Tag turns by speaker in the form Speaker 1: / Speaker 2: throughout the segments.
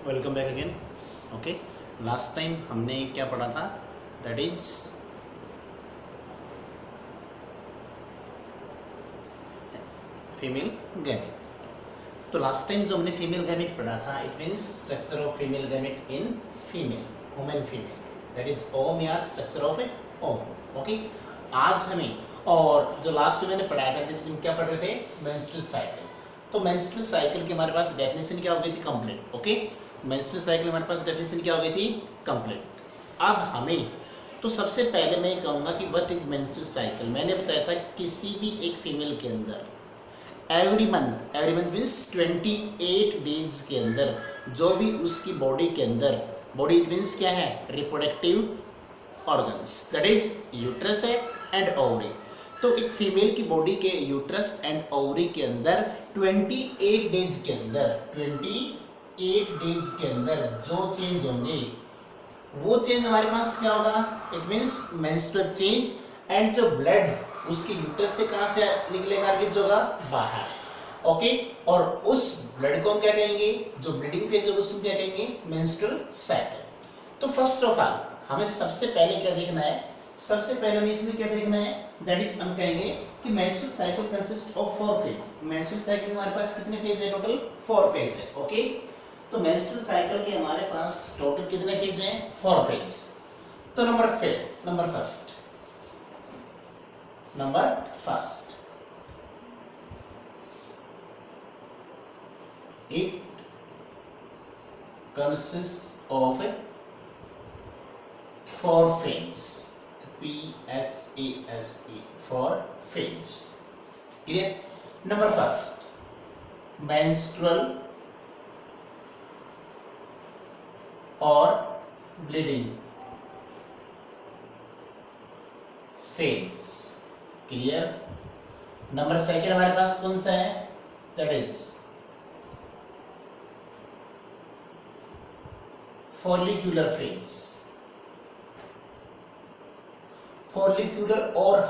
Speaker 1: Welcome back again. Okay, last time हमने क्या पढ़ा था? That is female gamete. तो लास्ट टाइम जो हमने फीमेल गैमेट पढ़ा था, it means structure of female gamete in female, human female, that is ovum या structure of a ovum. Okay, आज हमें और जो लास्ट में मैंने पढ़ाया था, हम क्या पढ़ रहे थे? Menstrual cycle. तो मेंस्ट्रुअल साइकिल की हमारे पास डेफिनेशन क्या हो गई थी? कंप्लीट। ओके, मेंस्ट्रुअल साइकिल हमारे पास डेफिनेशन क्या हो गई थी? कंप्लीट। अब हमें तो सबसे पहले मैं कहूँगा कि व्हाट इज मेंस्ट्रुअल साइकिल। मैंने बताया था किसी भी एक फीमेल के अंदर एवरी मंथ मीन्स 28 डेज के अंदर जो भी उसकी बॉडी के अंदर, बॉडी इट मीन्स क्या है? Reproductive organs, that is uterus है एंड ओवरी। तो एक फीमेल की बॉडी के यूट्रस एंड ओवरी के अंदर 28 डेज के अंदर 28 डेज के अंदर जो चेंज होंगे वो चेंज हमारे पास क्या होगा? It means menstrual change. And जो ब्लड उसके यूट्रस से कहाँ से निकलेगा, रिलीज होगा? बाहर। ओके, और उस ब्लड को हम क्या कहेंगे? जो ब्लीडिंग फेज होगा उसको क्या कहेंगे? Menstrual cycle. तो फर्स्ट ऑफ ऑल हमें सबसे पहले क्या देखना है? सबसे पहले हमें इसमें क्या देखना है? दैट इज हम कहेंगे कि menstrual cycle consist of 4 phase. Menstrual cycle में हमारे पास कितने फेज है? टोटल 4 फेज है। ओके, तो मेंस्ट्रुअल साइकिल के हमारे पास टोटल कितने फेज हैं? 4 फेज। तो number first it consists of 4 phase, PHASE, 4 phase. Clear? Number first, menstrual or bleeding phase. Clear? Number second हमारे पास कौन सा है? That is follicular phase. Follicular और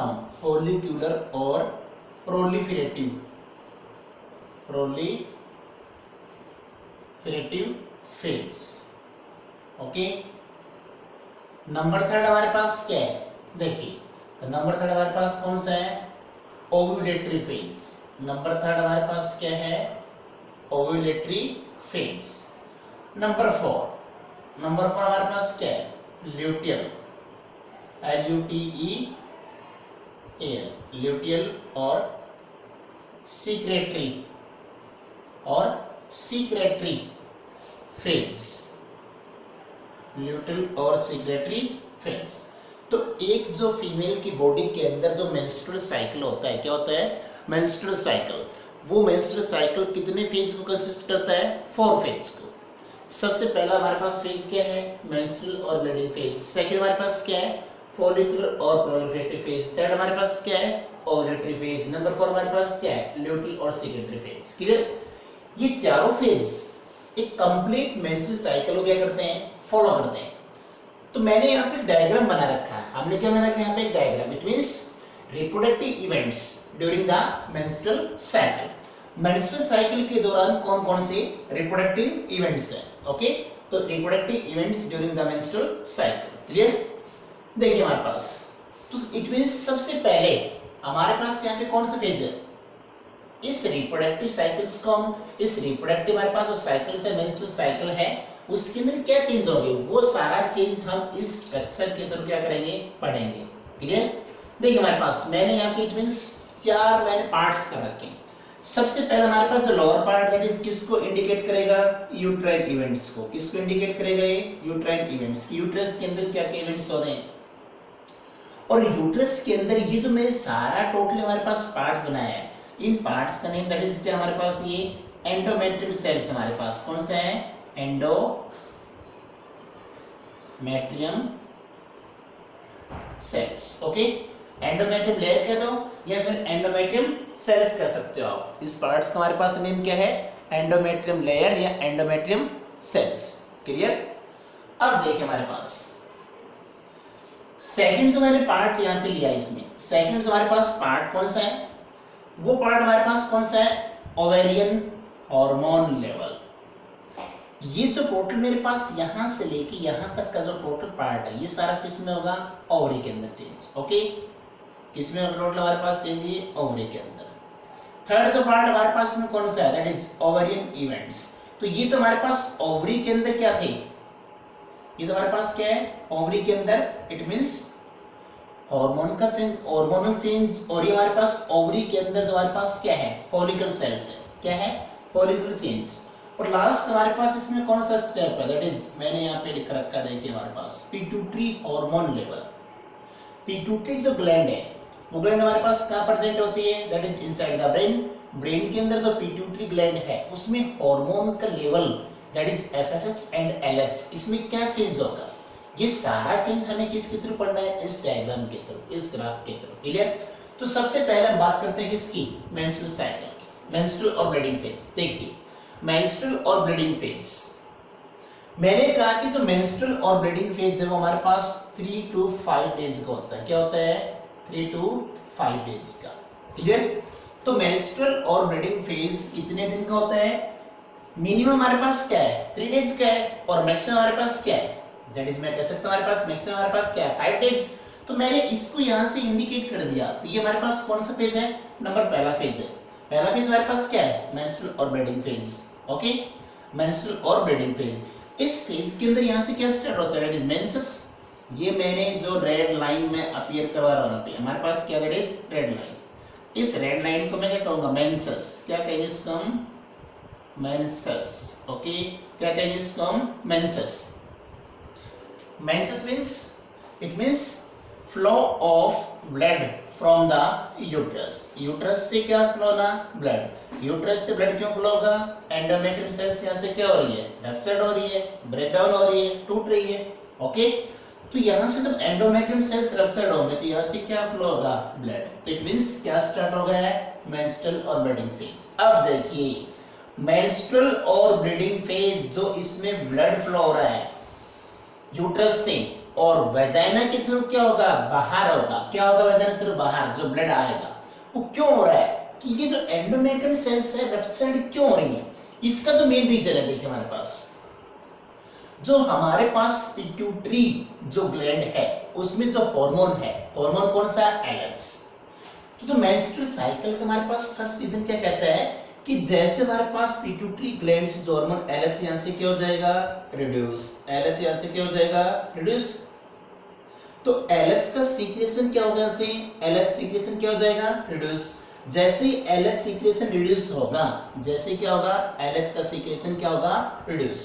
Speaker 1: proliferative phase. Okay, number third हमारे पास क्या है? देखिए, तो नंबर थर्ड हमारे पास कौन सा है? Ovulatory phase. नंबर थर्ड हमारे पास क्या है? Ovulatory phase. नंबर फोर हमारे पास क्या है? ल्यूटियल, LUTEAL, ल्यूटियल और सीक्रेटरी फेज। ल्यूटियल और सीक्रेटरी फेज। तो एक जो फीमेल की बॉडी के अंदर जो मेंस्ट्रुअल साइकिल होता है, क्या होता है? Menstrual cycle. वो मेंस्ट्रुअल साइकिल कितने फेज को कंसिस्ट करता है? 4 फेज को। सबसे पहला हमारे पास फेज क्या है? मेंस्ट्रुअल और ब्लीडिंग फेज। सेकंड हमारे पास क्या है? फॉलिकुलर और प्रोलिफरेटिव फेज। थर्ड हमारे पास क्या है? Ovulatory phase. नंबर 4 हमारे पास क्या है? ल्यूटियल और सीक्रेटरी फेज। क्लियर? ये चारों फेज एक कंप्लीट मेंस्ट्रुअल साइकिल को क्या करते हैं? फॉलो करते हैं। तो मैंने यहाँ पे डायग्राम बना रखा है। हमने क्या बना रखा है? यहाँ पे एक diagram. It means reproductive events during the menstrual cycle. Menstrual cycle के दौरान कौन कौन से रिप्रोडक्टिव इवेंट्स हैं? ओके, तो reproductive events during the menstrual cycle. Clear? देखिए हमारे पास, तो इट मींस सबसे पहले हमारे पास यहाँ पे कौन सा फेज है? इस रिप्रोडक्टिव साइकिल्स को हम, इस रिप्रोडक्टिव हमारे पास जो साइकिल्स है, मेंस्ट्रुअल साइकिल है, उसके अंदर क्या चेंज होंगे? वो सारा चेंज हम इस स्ट्रक्चर के थ्रू क्या करेंगे? पढ़ेंगे। क्लियर? देखिए हमारे पास मैंने यहाँ पे इट मींस 4 मैंने पार्ट्स कर रखे हैं। सबसे पहले हमारे पास जो लोअर पार्ट दैट इज किसको इंडिकेट करेगा? यूट्राइन इवेंट्स को। किसको इंडिकेट करेगा? ये यूट्राइन इवेंट्स। यूट्रस के अंदर क्या क्या इवेंट्स हो रहे हैं, और यूट्रस के अंदर ये जो मैंने सारा टोटल हमारे पास पार्ट्स बनाया है, इन पार्ट्स का नेम दैट इज क्या हमारे पास? ये एंडोमेट्रियम सेल्स हमारे पास कौन सा है? Endometrium cells. Okay, endometrium layer कह दो या फिर एंडोमेट्रियम सेल्स कह सकते हो आप। इस पार्ट्स का हमारे पास नेम क्या है? एंडोमेट्रियम लेयर या एंडोमेट्रियम सेल्स। क्लियर? अब देखिए हमारे पास सेकंड जो मैंने पार्ट यहाँ पे लिया, इसमें सेकंड जो हमारे पास पार्ट कौन सा है? वो पार्ट हमारे पास कौन सा है? Ovarian hormone level. ये जो टोटल मेरे पास यहाँ से लेके यहाँ तक का जो टोटल पार्ट है, ये सारा किस में होगा? ओवरी के अंदर चेंज। ओके, किस में टोटल हमारे पास चेंज? ये ओवरी के अंदर। थर्ड जो पार्ट हमारे पास में कौन सा है? That is ovarian events. तो ये तो हमारे पास ओवरी के अंदर क्या थे? ये तो हमारे पास क्या है? ओवरी के अंदर, इट मींस हार्मोन का चेंज, हार्मोनल चेंज। और ये हमारे पास ओवरी के अंदर जो हमारे पास क्या है? फॉलिकल सेल्स है। क्या है? Follicle change. और लास्ट हमारे पास इसमें कौन सा स्टेप है? दैट इज, मैंने यहाँ पे लिख रखा है, देखिए हमारे पास पिट्यूटरी हार्मोन लेवल। पिट्यूटरी जो ग्लैंड है, वो ग्लैंड हमारे पास कहाँ प्रेजेंट होती है? That is inside the brain. Brain के अंदर जो पिट्यूटरी ग्लैंड है, उसमें हार्मोन का level that is FSH and LH, इसमें क्या चेंज होगा? ये सारा चेंज हमें किसके थ्रू पढ़ना है? इस डायग्राम के थ्रू, इस ग्राफ के थ्रू। क्लियर? तो सबसे पहले हम बात करते हैं किसकी? मेंस्ट्रुअल साइकिल की, मेंस्ट्रुअल और ब्लीडिंग फेज। देखिए मेंस्ट्रुअल और ब्लीडिंग फेज, मैंने कहा कि जो मेंस्ट्रुअल और ब्लीडिंग फेज है वो हमारे पास 3 to 5 डेज का होता है। क्या होता है? 3 to 5 डेज का। क्लियर? तो मेंस्ट्रुअल और ब्लीडिंग फेज कितने दिन का होता है? मिनिमम हमारे पास क्या है? 3 डेज का है, और मैक्सिमम हमारे पास क्या है? दैट इज, मैं कह सकता हूं हमारे पास मैक्सिमम हमारे पास क्या है? 5 डेज। तो मैंने इसको यहां से इंडिकेट कर दिया। तो ये हमारे पास कौन सा फेज है? नंबर पहला फेज है। पहला फेज हमारे पास क्या है? मेंस्ट्रुअल और ब्लीडिंग फेज। ओके, मेंस्ट्रुअल और ब्लीडिंग फेज। इस फेज के अंदर यहां से क्या स्टार्ट होता है? That is menses. ये मैंने जो रेड लाइन में अपीयर करवा रहा हूं, हमारे पास क्या? That is red line. इस रेड लाइन को मैं क्या कहूंगा? मेंसेस। क्या कहेंगे इसको हम? मेंसेस। ओके, क्या कहेंगे इसको हम? Menses. Menses means, it means flow of blood from the uterus. Uterus से क्या फ्लो होना? ब्लड। यूट्रस से ब्लड क्यों फ्लो होगा? एंडोमेट्रियम सेल्स यहाँ से क्या हो रही है? रप्चर्ड हो रही है, ब्रेक डाउन हो रही है, टूट रही है। ओके, तो यहाँ से जब एंडोमेट्रियम सेल्स रप्चर्ड होंगे तो यहाँ से क्या फ्लो होगा? ब्लड। तो इट मींस क्या स्टार्ट हो गया है? मेंस्ट्रुअल और ब्लीडिंग फेज। अब देखिए मेंस्ट्रुअल और ब्लीडिंग फेज, जो इसमें ब्लड फ्लो हो रहा है यूट्रस से और वेजाइना के थ्रू क्या होगा? बाहर होगा। क्या होगा? वेजाइना के थ्रू बाहर जो ब्लड आएगा, वो क्यों हो रहा है? कि ये जो एंडोमेट्रियम सेल्स है रप्चर्ड क्यों हो रही है? इसका जो मेन रीजन है, देखिए हमारे पास जो हमारे पास पिट्यूटरी जो ग्लैंड है, उसमें जो हार्मोन है, हार्मोन कौन सा? एलएच। तो जो मेंस्ट्रुअल साइकिल का हमारे पास फर्स्ट रीजन क्या कहता है? कि जैसे हमारे पास पिट्यूटरी ग्लैंड से जो हार्मोन एलएच यहां से क्या हो जाएगा? रिड्यूस। एलएच यहां से क्या हो जाएगा? रिड्यूस। तो एलएच का सीक्रेशन क्या होगा? से एलएच सीक्रेशन क्या हो जाएगा? रिड्यूस। जैसे ही एलएच सीक्रेशन रिड्यूस होगा, जैसे क्या होगा? एलएच का सीक्रेशन क्या होगा? रिड्यूस।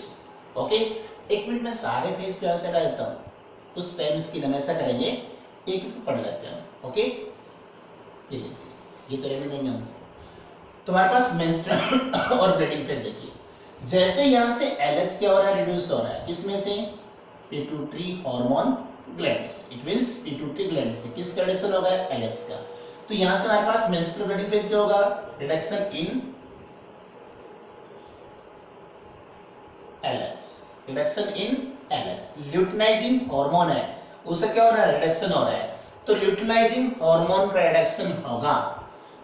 Speaker 1: ओके, एक मिनट में सारे फेज पे ऐसे डाल देता हूं, उस टाइम्स की हम ऐसा करेंगे, एक एक पढ़ लेते हैं। ओके, ये लीजिए, ये तो रहने देंगे हम। तुम्हारे पास मेंस्ट्रुअल और ब्लीडिंग फेज देखिए, जैसे यहां से एलएच क्या हो रहा है? रिड्यूस हो रहा है। किसमें से? पिट्यूटरी हार्मोन ग्लैंड से। इट मींस पिट्यूटरी ग्लैंड से किसका रिडक्शन होगा? एलएच का। तो यहां से हमारे पास मेंस्ट्रुअल ब्लीडिंग फेज क्या होगा? Reduction in LH. Reduction in LH. Luteinizing hormone है, उससे क्या हो रहा है? रिडक्शन हो रहा है। तो ल्यूटिनाइजिंग हार्मोन का रिडक्शन होगा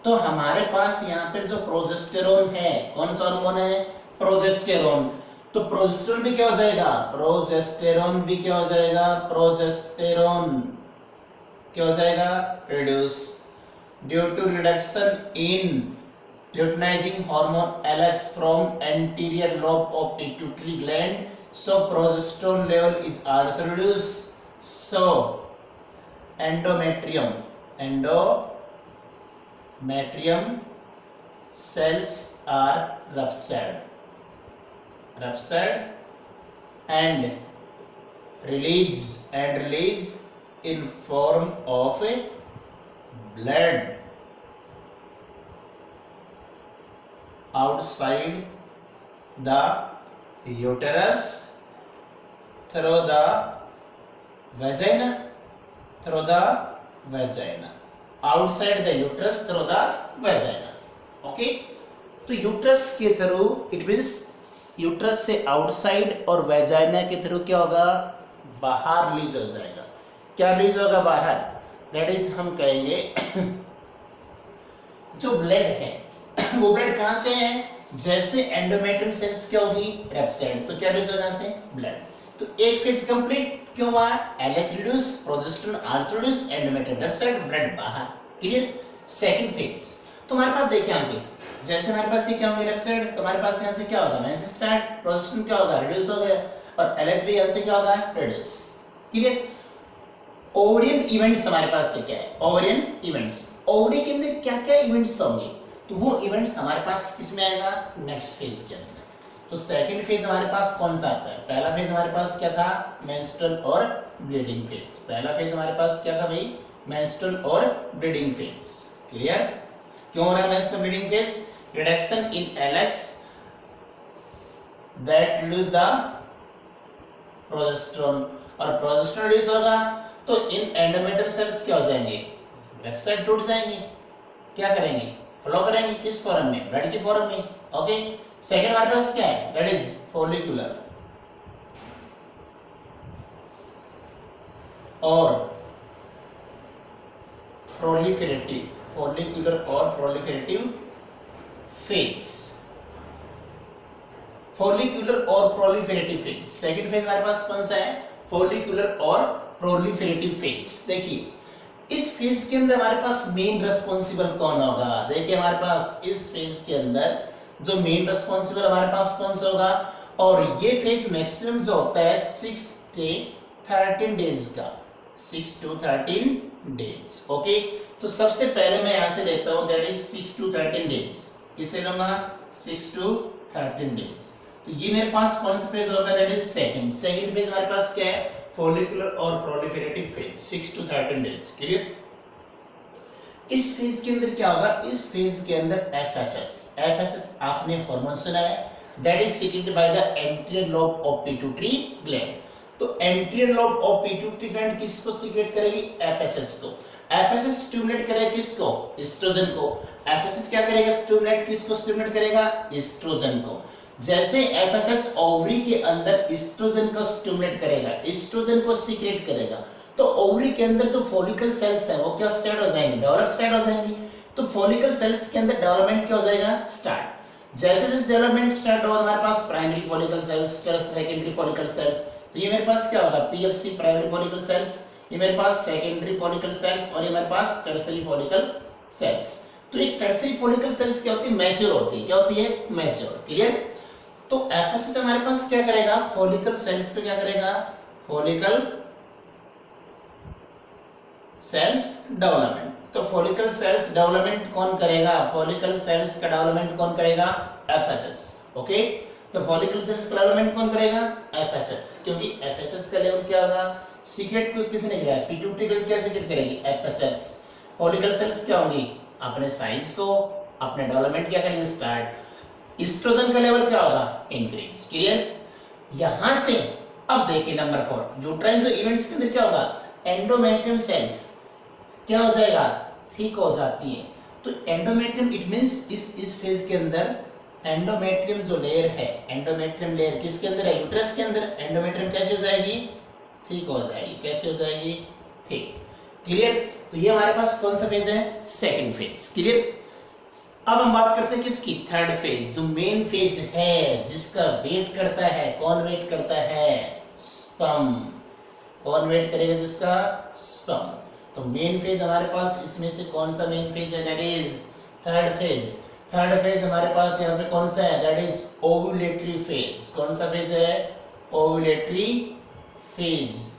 Speaker 1: तो हमारे पास यहाँ पर जो प्रोजेस्टेरोन है, कौन सा हार्मोन है? प्रोजेस्टेरोन। तो प्रोजेस्टेरोन भी क्या हो जाएगा? प्रोजेस्टेरोन भी क्या हो जाएगा? प्रोजेस्टेरोन क्या हो जाएगा? Reduce due to reduction in luteinizing hormone LH from anterior lobe of pituitary gland, so progesterone level is also reduced. So endometrium cells are ruptured and release in form of a blood outside the uterus through the vagina, outside the uterus through the vagina. okay, तो uterus के through, it means uterus से outside और vagina के through क्या होगा? बाहर release हो जाएगा। क्या रिलीज होगा बाहर? दैट इज, हम कहेंगे जो ब्लड है वो ब्लड कहां से है? जैसे एंडोमेट्रियम सेल्स क्या होगी, रेप्साइड, तो क्या रिलीज होगा से ब्लड। तो एक फेज कंप्लीट क्यों हुआ, LH reduce, progesterone also reduce, endometrium रेप्साइड, ब्लड बाहर, क्लियर। सेकंड फेज तो हमारे पास देखिए यहाँ पे जैसे हमारे पास ये क्या होंगे रेप्साइड, तो हमारे पास यहाँ से क्या होगा मेंस स्टार्ट, प्रोजेस्टेरोन क्या होगा रिड्यूस हो गया, और एलएच भी यहाँ से क्या होगा रिड्यूस, क्लियर। ओवरियन इवेंट्स हमारे पास से क्या है, ओवरियन इवेंट्स, ओवरी के अंदर क्या क्या इवेंट्स होंगे, तो वो इवेंट्स हमारे पास किस में आएगा, नेक्स्ट फेज के अंदर। तो सेकंड फेज हमारे पास कौन सा आता है, पहला फेज हमारे पास क्या था, मेंस्ट्रुअल और ब्लीडिंग फेज। पहला फेज हमारे पास क्या था भाई, मेंस्ट्रुअल और ब्लीडिंग फेज, क्लियर। क्यों हो रहा है menstrual bleeding phase, reduction in LH that reduce the progesterone, और प्रोजेस्टेरोन रिड्यूस होगा तो इन एंडोमेट्रियम सेल्स क्या हो जाएंगे, लेफ्ट साइड टूट जाएंगे, क्या करेंगे, फ्लो करेंगे, किस फॉर्म में, ब्लड की फॉर्म में, ओके। सेकंड हमारे पास क्या है, दैट इज फॉलिकुलर और प्रोलिफेरेटिव, फॉलिकुलर और प्रोलिफेरेटिव फेज, फॉलिकुलर और प्रोलिफेरेटिव फेज। सेकंड फेज हमारे पास कौन सा है, फॉलिकुलर और प्रोलिफेरेटिव फेज। देखिए इस फेज के अंदर हमारे पास मेन रिस्पांसिबल कौन होगा, देखिए हमारे पास इस फेज के अंदर जो मेन रिस्पांसिबल हमारे पास कौन सा होगा, और ये फेज मैक्सिमम जो होता है 6 से 13 डेज का, 6 to 13 डेज, ओके। तो सबसे पहले मैं यहां से लेता हूं दैट इज 6 to 13 डेज, किसे लूंगा 6 to 13 डेज। तो ये मेरे पास कौन सा फेज होगा, दैट इज सेकंड फेज हमारे पास क्या है, फॉलिकुलर और proliferative phase, 6 to 13 days, clear. इस फेज के अंदर क्या होगा, इस फेज के अंदर एफएसएच आपने हार्मोन सुना है, that is secreted by the anterior lobe of pituitary gland. तो anterior lobe of pituitary gland किसको सीक्रेट करेगी, एफएसएच को। एफएसएच स्टिमुलेट करेगा किसको, एस्ट्रोजन को। एफएसएच क्या करेगा, स्टिमुलेट किसको स्टिमुलेट करेगा, एस्ट्रोजन को। जैसे एफएसएच ओवरी के अंदर एस्ट्रोजन को स्टिमुलेट करेगा, एस्ट्रोजन को सीक्रेट करेगा, तो ओवरी के अंदर जो फॉलिकल सेल्स है वो क्या स्टार्ट हो जाएंगे, डेवलप स्टार्ट हो जाएंगी। तो फॉलिकल सेल्स के अंदर डेवलपमेंट क्या हो जाएगा, स्टार्ट। जैसे जैसे डेवलपमेंट स्टार्ट होगा हमारे पास primary follicle cells, secondary follicle cells, तो ये मेरे पास क्या होगा, पीएफसी प्राइमरी फॉलिकल सेल्स, ये मेरे पास सेकेंडरी फॉलिकल सेल्स, और ये मेरे पास टर्शियरी फॉलिकल सेल्स। तो ये टर्शियरी फॉलिकल सेल्स क्या होती है, मैच्योर होती है, क्या होती है, मैच्योर, क्लियर। तो एफएसएच हमारे पास क्या करेगा, फॉलिकल सेल्स पे क्या करेगा, फॉलिकल सेल्स डेवलपमेंट। तो फॉलिकल सेल्स डेवलपमेंट कौन करेगा, फॉलिकल सेल्स का डेवलपमेंट कौन करेगा, एफएसएच, ओके। तो फॉलिकल सेल्स का डेवलपमेंट कौन करेगा, एफएसएच, क्योंकि एफएसएच का लेवल क्या होगा, सीक्रेट को किसने किया, पिट्यूटरी ग्लैंड क्या सीक्रेट करेगी, एफएसएच। फॉलिकल सेल्स क्या होंगी, अपने साइज को, अपने डेवलपमेंट क्या करेंगे, स्टार्ट। एस्ट्रोजन का लेवल क्या होगा, इंक्रीज, क्लियर। यहां से अब देखिए नंबर 4, यूट्राइन जो इवेंट्स के अंदर क्या होगा, एंडोमेट्रियम सेल्स क्या हो जाएगा, थिक हो जाती है। तो एंडोमेट्रियम इट मींस इस फेज के अंदर एंडोमेट्रियम जो लेयर है, एंडोमेट्रियम लेयर किसके अंदर है, यूट्रस के अंदर। एंडोमेट्रियम कैसे हो जाएगी, थिक हो जाएगी, कैसे हो जाएगी, थिक, क्लियर। तो ये हमारे पास कौन सा फेज है, सेकंड फेज, क्लियर। अब हम बात करते हैं किसकी, थर्ड फेज, जो मेन फेज है, जिसका वेट करता है, कौन वेट करता है, स्पर्म। कौन वेट करेगा, जिसका स्पर्म। तो मेन फेज हमारे पास इसमें से कौन सा मेन फेज है, that is third phase. Third phase हमारे पास यहाँ पे कौन सा है, दैट इज ओव्यूलेटरी फेज। कौन सा फेज है, ओव्यूलेटरी फेज।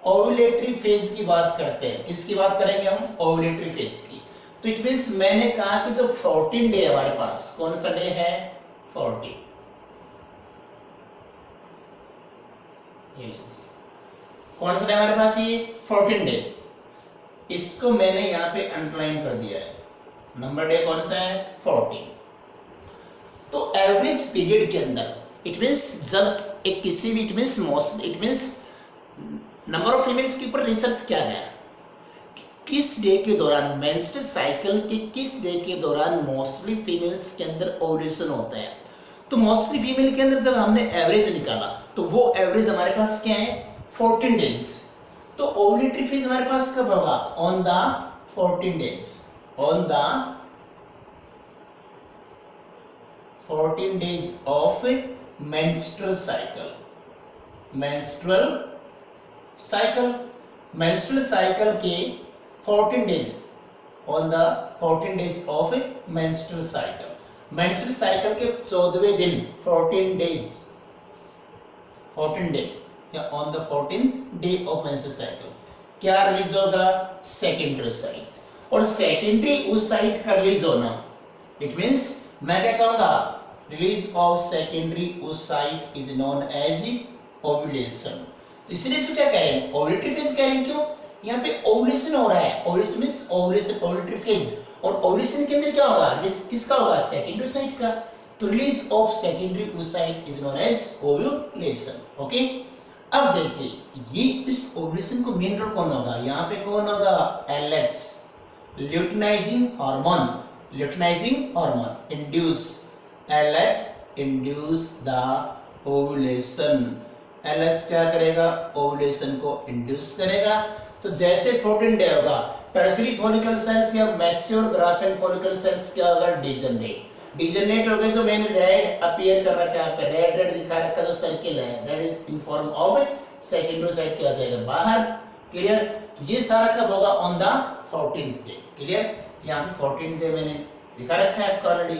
Speaker 1: ओव्यूलेटरी फेज की बात करते हैं, किसकी बात करेंगे हम, ओव्यूलेटरी फेज की। तो इट मींस मैंने कहा कि जो 14 डे हमारे पास, कौन सा डे है, 14, ये लीजिए कौन सा डे हमारे पास, ये 14 डे। इसको मैंने यहाँ पे अंडरलाइन कर दिया है, नंबर डे कौन सा है, 14। तो एवरेज पीरियड के अंदर इट मींस जब एक किसी भी, it means most, it means number of females के ऊपर रिसर्च किया गया, किस डे के दौरान, मेंस्ट्रुअल साइकिल के किस डे के दौरान मोस्टली फीमेल्स के अंदर ओव्यूलेशन होता है। तो मोस्टली फीमेल के अंदर जब हमने एवरेज निकाला तो वो एवरेज हमारे पास क्या है, 14 डेज। तो ओव्यूलेटरी फेज हमारे पास कब होगा, on the 14 days, on the 14 days of menstrual cycle. menstrual cycle के 14 days on the 14 days of menstrual cycle. menstrual cycle के 14वें दिन 14 days 14 day या on the 14th day of menstrual cycle क्या release होगा? Secondary site. और secondary oocyte का release होना, it means मैं क्या कहूंगा, release of secondary oocyte is known as ovulation. इसलिए इसको क्या कहें? ओव्यूलेटरी फेज कहें। क्यों? यहाँ पे ओव्यूलेशन हो रहा है। Ovulation means ovulation, ovulatory phase. और ओव्यूलेशन के अंदर क्या होगा? रिलीज किसका होगा? सेकेंडरी साइट का। तो release of secondary oocyte is known as ovulation. Okay, अब देखिए ये इस ओव्यूलेशन को मेन रोल कौन होगा? यहाँ पे कौन होगा? LH, luteinizing hormone. Luteinizing hormone induce, LH induce the ovulation. LH क्या करेगा? ओव्यूलेशन को इंड्यूस करेगा। तो जैसे 14 डे होगा, टर्शियरी फॉलिकल सेल्स या मैच्योर ग्राफेन फॉलिकल सेल्स क्या होगा? डिजनरेट हो गए। जो मैंने रेड अपीयर कर रखा है यहाँ पे, रेड दिखा रखा जो सर्किल है, that is in form of secondary side क्या आ जाएगा? बाहर। क्लियर? तो ये सारा कब होगा? On the 14th day. Clear? यहाँ पे 14th डे मैंने दिखा रखा है आपको ऑलरेडी।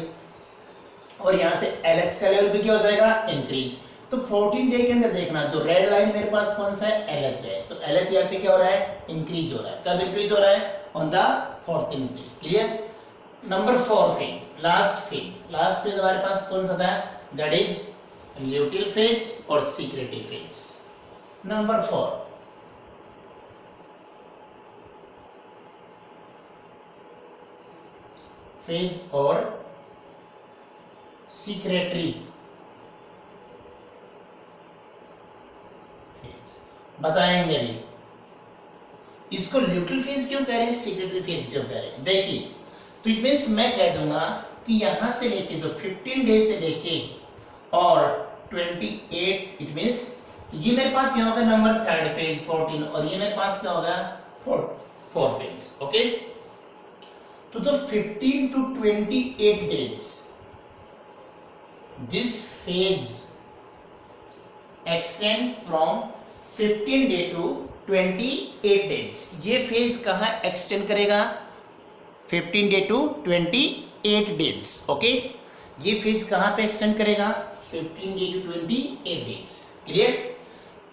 Speaker 1: और यहाँ से LH का लेवल भी क्या हो जाएगा? इंक्रीज। तो 14 डे के अंदर देखना, जो रेड लाइन मेरे पास कौन सा है? LH है। तो LH यहाँ पे क्या हो रहा है? इंक्रीज हो रहा है। कब इंक्रीज हो रहा है? On the 14th day. Clear? Number 4 phase, last phase हमारे पास कौन सा था? दैट इज ल्यूटिल फेज और सीक्रेटरी फेज। नंबर 4 फेज और सीक्रेटरी फेज बताएंगे भी। इसको ल्यूटिल फेज क्यों कह रहे हैं, सीक्रेटरी फेज क्यों कह रहे हैं? देखिए, तो इट मींस मैं कह दूंगा कि यहां से लेके जो 15 डे से लेके और 28, इट मींस ये मेरे पास यहाँ होगा नंबर 3rd फेज 14, और ये मेरे पास क्या होगा? 4 फेज। ओके, तो जो 15 to 28 days, this phase extend from 15 day to 28 days। ये फेज कहाँ एक्सटेंड करेगा? 15 डे टू 28 डेज। ओके, ये फेज कहाँ पे एक्सटेंड करेगा? 15 डे टू 28 डेज। क्लियर?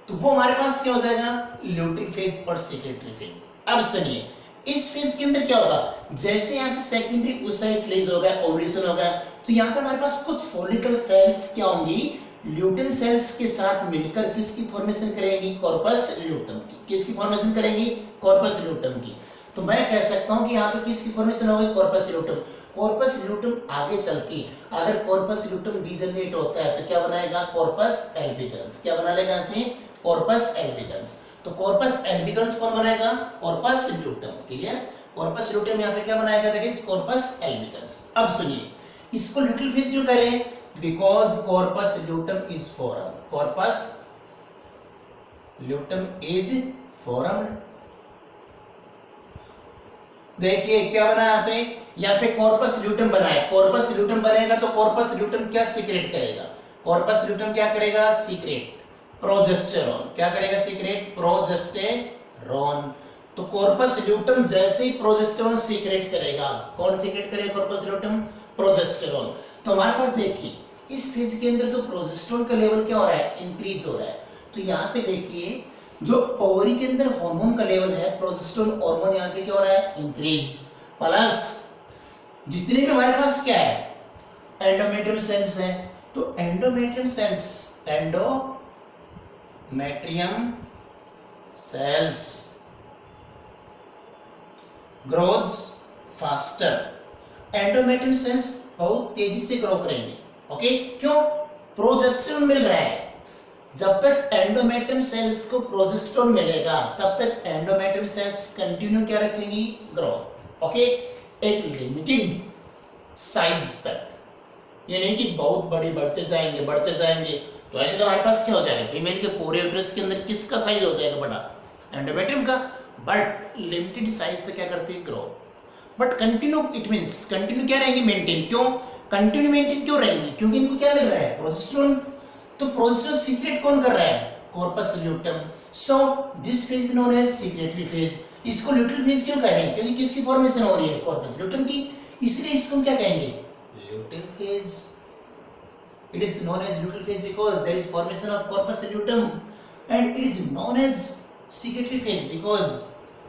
Speaker 1: तो वो हमारे पास क्या हो जाएगा? ल्यूटिल फेज और सेकेंडरी फेज। अब सुनिए, इस फेज के अंदर क्या होगा? जैसे यहाँ से सेकेंडरी oocyte रिलीज हो गया, ओव्यूलेशन हो गया, तो यहाँ पे हमारे पास कुछ फॉलिकल सेल्स क्या होंगी? ल्यूटिल सेल्स के साथ मिलकर किसकी फॉर्मेशन करेंगी? कॉर्पस ल्यूटम की। किसकी फॉर्मेशन करेंगी? कॉर्पस ल्यूटम की। तो मैं कह सकता हूं कि यहाँ पे किसकी फॉर्मेशन होगी? Corpus luteum. कॉर्पस ल्यूटम आगे चल के अगर कॉर्पस ल्यूटम डीजनरेट होता है तो क्या बनाएगा? Corpus albicans. क्या बना लेगा इसे? Corpus albicans. तो कॉर्पस एल्बिगन्स कौन बनाएगा? Corpus luteum. Clear? Corpus luteum यहाँ पे क्या बनाएगा? That is corpus albicans. अब सुनिए, इसको ल्यूटिल फेज क्यों कह रहे हैं? Because corpus luteum is form. Corpus luteum is formed. देखिए क्या बना यहाँ पे कॉर्पस ल्यूटम बना है। कॉर्पस ल्यूटम बनेगा तो कॉर्पस ल्यूटम क्या सीक्रेट करेगा? कॉर्पस ल्यूटम क्या करेगा? Secret progesterone. क्या करेगा? Secret progesterone. तो कॉर्पस ल्यूटम जैसे ही प्रोजेस्टेरॉन सीक्रेट करेगा, कौन सीक्रेट करेगा? Corpus luteum, progesterone. तो हमारे पास देखिए इस फेज के अंदर जो प्रोजेस्टेरॉन का लेवल क्या हो रहा है? इंक्रीज हो रहा है। तो यहाँ पे देखिए जो ओवरी के अंदर हार्मोन का लेवल है, प्रोजेस्टेरॉन हार्मोन यहाँ पे क्या हो रहा है? इंक्रीज। प्लस जितने भी हमारे पास क्या है? एंडोमेट्रियम सेल्स है, तो endometrium cells grows faster. Endometrium cells बहुत तेजी से ग्रो करेंगे। ओके, क्यों? प्रोजेस्टेरॉन मिल रहा है। जब तक एंडोमेट्रियम सेल्स को प्रोजेस्टेरॉन मिलेगा तब तक एंडोमेट्रियम सेल्स कंटिन्यू क्या रखेंगी? ग्रोथ। ओके, एक लिमिटेड साइज तक, ये नहीं कि बहुत बड़े बढ़ते जाएंगे। तो ऐसे तो हमारे पास क्या हो जाएगा? फीमेल के पूरे यूट्रस के अंदर किसका साइज हो जाएगा? बड़ा, एंडोमेट्रियम का। बट लिमिटेड साइज तक क्या करती है? Grow. But continue it means continue क्या रहेंगी, मेंटेन। क्यों कंटिन्यू मेंटेन क्यों रहेंगी, क्योंकि इनको क्या मिल रहा है, प्रोजेस्टेरोन। तो प्रोजेस्टेरोन सीक्रेट कौन कर रहा है, corpus luteum. So this phase known as secretory phase. इसको ल्यूटल फेज क्यों कह रहे हैं, क्योंकि किसकी फॉर्मेशन हो रही है, कॉर्पस ल्यूटेम की, इसलिए इसको क्या कहेंगे, luteal phase. It is known as luteal phase because there is formation of corpus luteum, and it is known as secretory phase because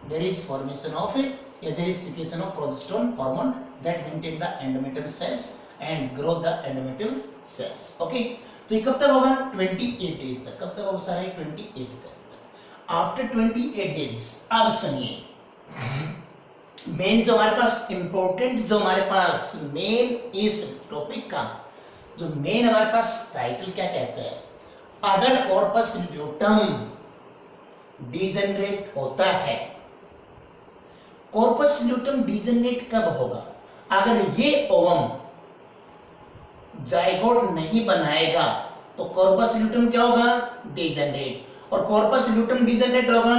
Speaker 1: there is formation of there is secretion of progesterone hormone that maintain the endometrial cells and grow the endometrial cells. Okay, तो ये कब तक होगा, 28 days तक। कब तक होगा सारा, 28 तक। आफ्टर 28 डेज अब सुनिए, मेन जो हमारे पास इंपॉर्टेंट, जो हमारे पास मेन इस टॉपिक का जो मेन हमारे पास टाइटल क्या कहता है, अगर कॉर्पस ल्यूटम डिजेनरेट होता है, कॉर्पस ल्यूटम डिजेनरेट कब होगा, अगर ये ओवम जाइगोट नहीं बनाएगा तो कॉर्पस ल्यूटम क्या होगा, डिजेनरेट। और कॉर्पस ल्यूटम डिजेनरेट होगा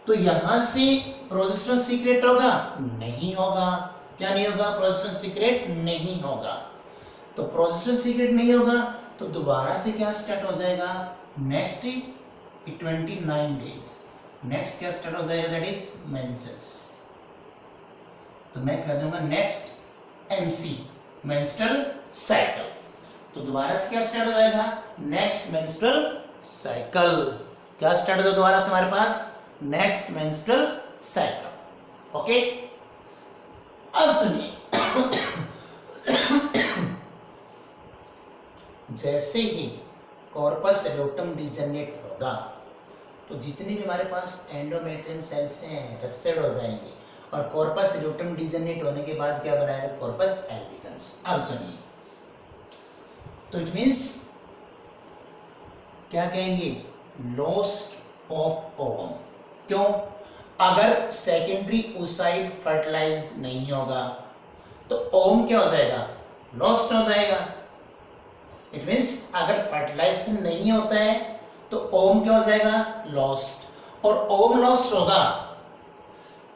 Speaker 1: तो यहां से प्रोजेस्टेरोन सीक्रेट होगा, नहीं होगा। क्या नहीं होगा, प्रोजेस्टेरोन सीक्रेट नहीं होगा। तो प्रोजेस्टेरोन सीक्रेट नहीं होगा तो दोबारा से क्या स्टार्ट हो जाएगा, नेक्स्ट 29 डेज नेक्स्ट क्या स्टार्ट हो जाएगा, दैट इज मेंसेस। तो मैं कह दूंगा नेक्स्ट एमसी, मेंस्ट्रुअल साइकिल। तो दोबारा से क्या स्टार्ट हो जाएगा, नेक्स्ट मेंस्ट्रुअल साइकिल। क्या स्टार्ट होगा दोबारा से हमारे पास, नेक्स्ट मेंस्ट्रुअल साइकिल। ओके, अब सुनिए, जैसे ही कॉर्पस ल्यूटम डिजेनरेट होगा तो जितने भी हमारे पास एंडोमेट्रियम सेल्स हैं रेप्सेड हो जाएंगे, और कॉर्पस ल्यूटम डिजेनरेट होने के बाद क्या बनाएगा, कॉर्पस एल्बिकन्स। अब सुनिए, तो इट मींस क्या कहेंगे, लॉस्ट ऑफ ओवम। क्यों, अगर सेकेंडरी oocyte फर्टिलाइज नहीं होगा तो ओवम क्या हो जाएगा, लॉस्ट हो जाएगा। इट मींस अगर फर्टिलाइजेशन नहीं होता है तो ओवम क्या हो जाएगा, लॉस्ट। और ओवम लॉस्ट होगा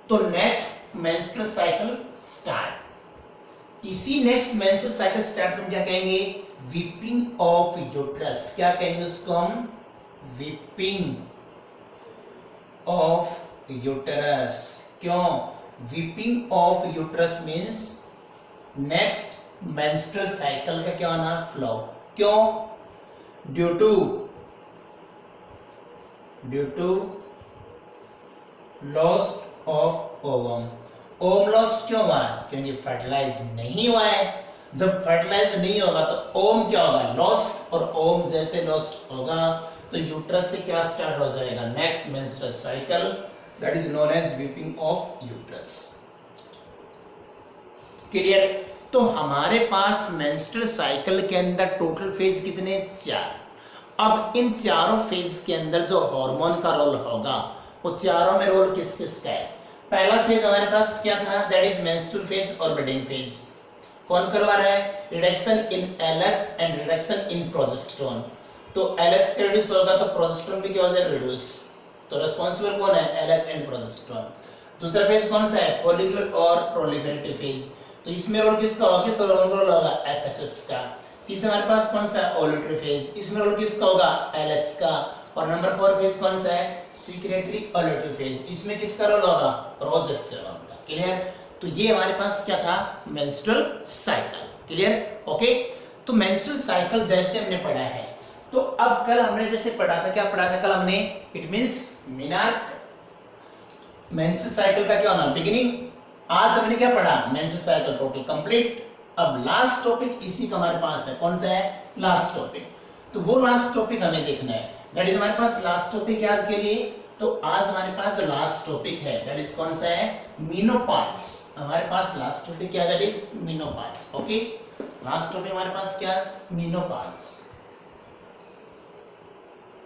Speaker 1: तो नेक्स्ट मेंस्ट्रुअल साइकिल स्टार्ट। इसी नेक्स्ट मेंस्ट्रुअल साइकिल स्टार्ट को क्या कहेंगे, वीपिंग ऑफ यूट्रस। क्या कहेंगे उसको हम, वीपिंग ऑफ यूटरस। क्यों, weeping of uterus means next menstrual cycle का क्या होना, फ्लो। क्यों, due to lost of ovum. Ovum lost क्यों हुआ, क्योंकि फर्टिलाइज नहीं हुआ है। जब फर्टिलाइज नहीं होगा तो ओवम क्या होगा, लॉस्ट। और ओवम जैसे लॉस्ट होगा तो यूट्रस से क्या स्टार्ट हो जाएगा, next menstrual cycle, that is known as weeping of uterus. Clear. तो हमारे पास मेंस्ट्रुअल साइकिल के अंदर टोटल फेज कितने, 4। अब इन चारों फेज के अंदर जो हार्मोन का रोल होगा वो चारों में रोल किस किस का है। पहला फेज हमारे पास क्या था, दैट इज मेंस्ट्रुअल फेज और ब्लीडिंग फेज। कौन करवा रहा है, reduction in LH and reduction in progesterone. तो एलएच रिड्यूस होगा तो प्रोजेस्टेरोन भी क्या हो जाएगा, रिड्यूस। तो रिस्पांसिबल कौन है, एलएच एंड प्रोजेस्टेरोन। दूसरा फेज कौन सा है, फॉलिकुलर और प्रोलिफेरेटिव फेज। तो इसमें रोल किसका होगा, किस रोल होगा, एफएसएस का। तीसरा हमारे पास कौन सा है, ओव्यूलेटरी फेज। इसमें रोल किसका होगा, एलएच का। और नंबर 4 फेज कौन सा है, सीक्रेटरी ओव्यूलेटरी फेज। इसमें किसका रोल होगा, प्रोजेस्टेरोन का। क्लियर। तो ये हमारे पास क्या था, मेंस्ट्रुअल साइकिल। क्लियर। ओके, तो मेंस्ट्रुअल साइकिल जैसे हमने पढ़ा है, तो अब कल हमने जैसे पढ़ा था, क्या पढ़ा था कल हमने, इट मींस मिनार्क मेंस्ट्रुअल साइकिल का क्या होना, बिगिनिंग। आज हमने क्या पढ़ा, मेंस्ट्रुअल साइकिल टोटल कंप्लीट। अब लास्ट टॉपिक इसी का हमारे पास है, कौन सा है, लास्ट टॉपिक। तो वो लास्ट टॉपिक हमें देखना है, दैट इज हमारे पास लास्ट टॉपिक है आज के लिए। तो आज हमारे पास जो लास्ट टॉपिक है दैट इज कौन सा है, मेनोपॉज। हमारे पास लास्ट टॉपिक क्या है, that is menopause. Okay, last topic हमारे पास क्या है, मेनोपॉज।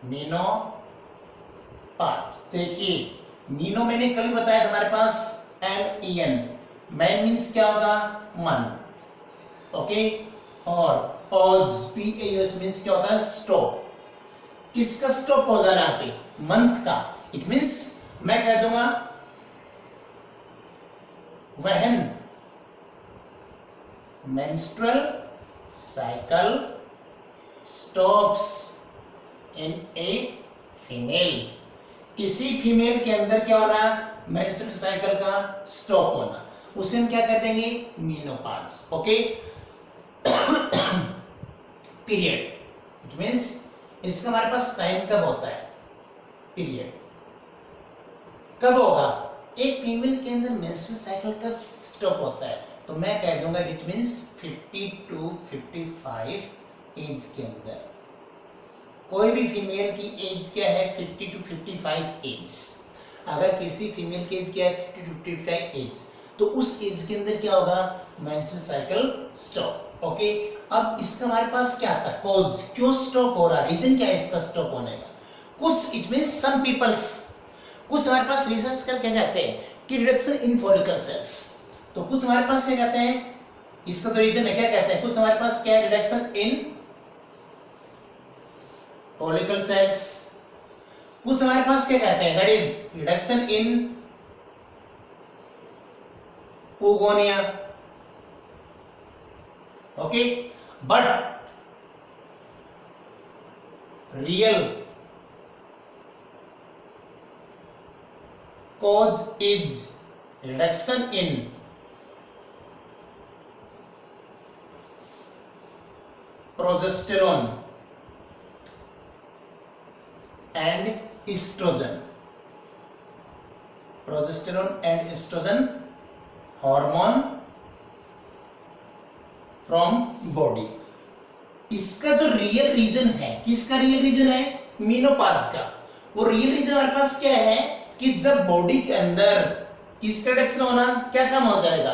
Speaker 1: मेनोपॉज देखिए, मीनो मैंने कल बताया था हमारे पास MEN, मैन मीन्स क्या होगा, मंथ। ओके, और पॉज PAUS मीन्स क्या होता है, स्टॉप। किसका स्टॉप हो जाना यहाँ पे, मंथ का। इट मीन्स मैं कह दूंगा when menstrual cycle stops in a female, किसी फीमेल के अंदर क्या होना, मेंस्ट्रुअल साइकिल का स्टॉप होना, उसे हम क्या कह देंगे, menopause. Okay, period, it means इसका हमारे पास टाइम कब होता है, पीरियड कब होगा, एक फीमेल के अंदर मेंस्ट्रुअल साइकिल कब स्टॉप होता है, तो मैं कह दूंगा इट मींस 50 to 55 एज के अंदर. कोई भी फीमेल की एज क्या है, 50 to 55 एज. अगर किसी फीमेल की एज क्या है, 50 to 55 एज, तो उस एज के अंदर क्या होगा, मेंस्ट्रुअल साइकिल स्टॉप. ओके, अब इसका हमारे पास क्या आता है, कॉज, क्यों स्टॉप हो रहा है, रीजन क्या है इसका स्टॉप होने का. कुछ इट मींस सम पीपल्स, कुछ हमारे पास रिसर्च करके कहते हैं कि रिडक्शन इन फॉलिकल सेल्स. तो कुछ हमारे पास क्या कहते हैं, इसका तो रीजन है, क्या कहते हैं, कुछ हमारे पास क्या है, रिडक्शन इन फॉलिकल सेल्स. कुछ हमारे पास क्या कहते हैं, that is reduction in oogonia. Okay, but real cause is reduction in progesterone and estrogen. Progesterone and estrogen hormone from body. इसका जो रियल रीजन है, किसका रियल रीजन है, मेनोपॉज का. वो रियल रीजन हमारे पास क्या है कि जब बॉडी के अंदर किसका रिडक्शन होना, क्या कम हो जाएगा,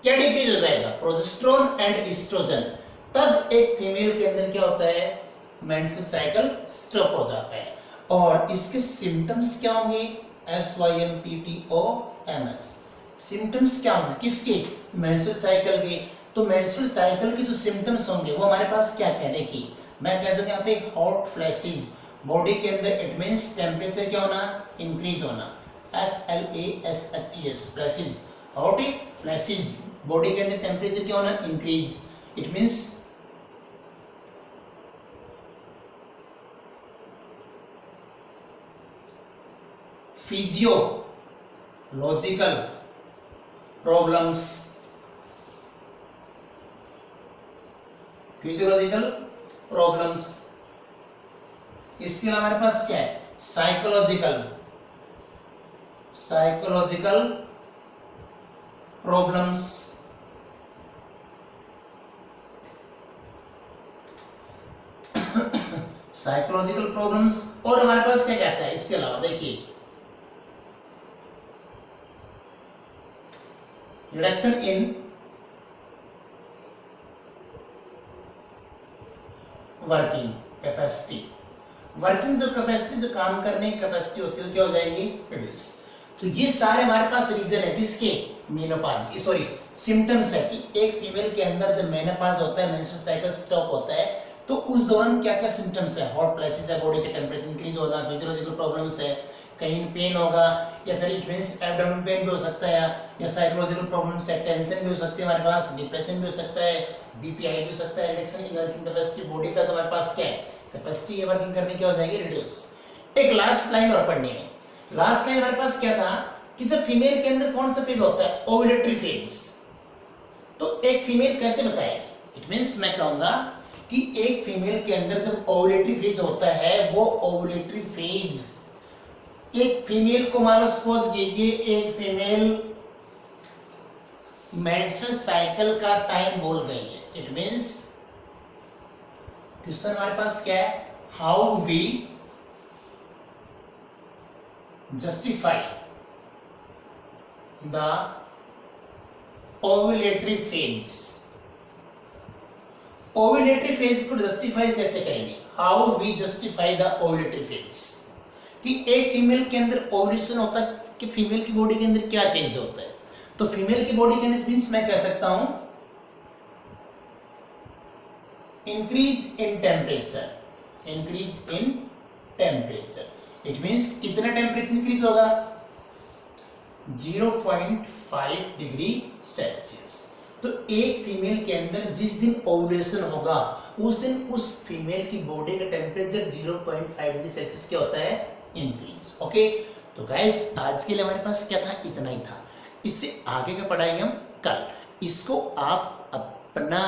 Speaker 1: क्या डिक्रीज हो जाएगा, प्रोजेस्टेरोन एंड एस्ट्रोजन. तब एक फीमेल के अंदर क्या होता है, मेंस्ट्रुअल साइकिल स्टॉप हो जाता है. और इसके सिम्टम्स क्या होंगे, SYMPTOMS. सिम्टम्स क्या होंगे, किसके, मेंस्ट्रुअल साइकिल के. तो मेंस्ट्रुअल साइकिल के जो सिम्टम्स होंगे वो हमारे पास क्या क्या, देखिए मैं कह दूंगा यहाँ पे हॉट फ्लैशेस बॉडी के अंदर, इट मींस टेम्परेचर क्या होना, इंक्रीज होना, FLASHES flashes, hot flashes body के अंदर टेम्परेचर क्या होना, increase. It means physiological problems, physiological problems. इसके अलावा हमारे पास क्या है, साइकोलॉजिकल प्रॉब्लम्स. Psychological problems. और हमारे पास क्या कहता है इसके अलावा, देखिए reduction in working capacity. Working जो कैपेसिटी, जो काम करने की कैपेसिटी होती है वो क्या हो जाएगी, रिड्यूस. तो ये सारे हमारे पास रीजन है किसके, मेनोपॉज, सॉरी सिम्टम्स है कि एक फीमेल के अंदर जब मेनोपॉज होता है, मेंस्ट्रुअल साइकिल स्टॉप होता है, तो उस दौरान क्या क्या सिम्टम्स है, हॉट फ्लैशेस है, बॉडी के टेम्परेचर इंक्रीज होना, फिजियोलॉजिकल प्रॉब्लम्स है, कहीं पेन होगा, या फिर इट मींस एब्डोमेन पेन भी हो सकता है, या साइकोलॉजिकल प्रॉब्लम्स है, टेंशन भी हो सकती है हमारे पास, डिप्रेशन भी हो सकता है, बीपी हाई भी हो सकता है, reduction in working capacity, body का जो हमारे पास क्या है कैपेसिटी है वर्किंग करने की हो जाएगी रिड्यूस. एक लास्ट लाइन और पढ़ने में, लास्ट लाइन हमारे पास क्या था कि जब फीमेल के अंदर कौन सा फेज होता है, ओव्यूलेटरी फेज. तो एक फीमेल कैसे बताएगी, इट मींस मैं कहूंगा कि एक फीमेल के अंदर जब ओव्यूलेटरी फेज होता है, वो ओव्यूलेटरी फेज एक फीमेल को, मान लो सपोज कीजिए एक फीमेल मेंस्ट्रुअल साइकिल का टाइम बोल गई है, इट मींस क्वेश्चन हमारे पास क्या है, how we justify the ovulatory phase. Ovulatory phase को जस्टिफाई कैसे करेंगे, how we justify the ovulatory phase. कि एक फीमेल के अंदर ओव्यूलेशन होता है कि फीमेल की बॉडी के अंदर क्या चेंज होता है. तो फीमेल की बॉडी के अंदर मींस मैं कह सकता हूं increase in temperature, increase in temperature. It means कितना टेम्परेचर इंक्रीज होगा, 0.5 डिग्री सेल्सियस. तो एक फीमेल के अंदर जिस दिन ओवुलेशन होगा उस दिन उस फीमेल की बॉडी का टेम्परेचर 0.5 डिग्री सेल्सियस क्या होता है, इंक्रीज। ओके, तो गाइस आज के लिए हमारे पास क्या था, इतना ही था। इससे आगे का पढ़ाएंगे हम कल। इसको आप अपना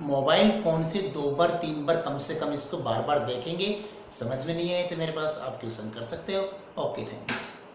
Speaker 1: मोबाइल फोन से 2 बार 3 बार कम से कम इसको बार बार देखेंगे। समझ में नहीं आए तो मेरे पास आप ट्यूशन कर सकते हो। Okay, thanks.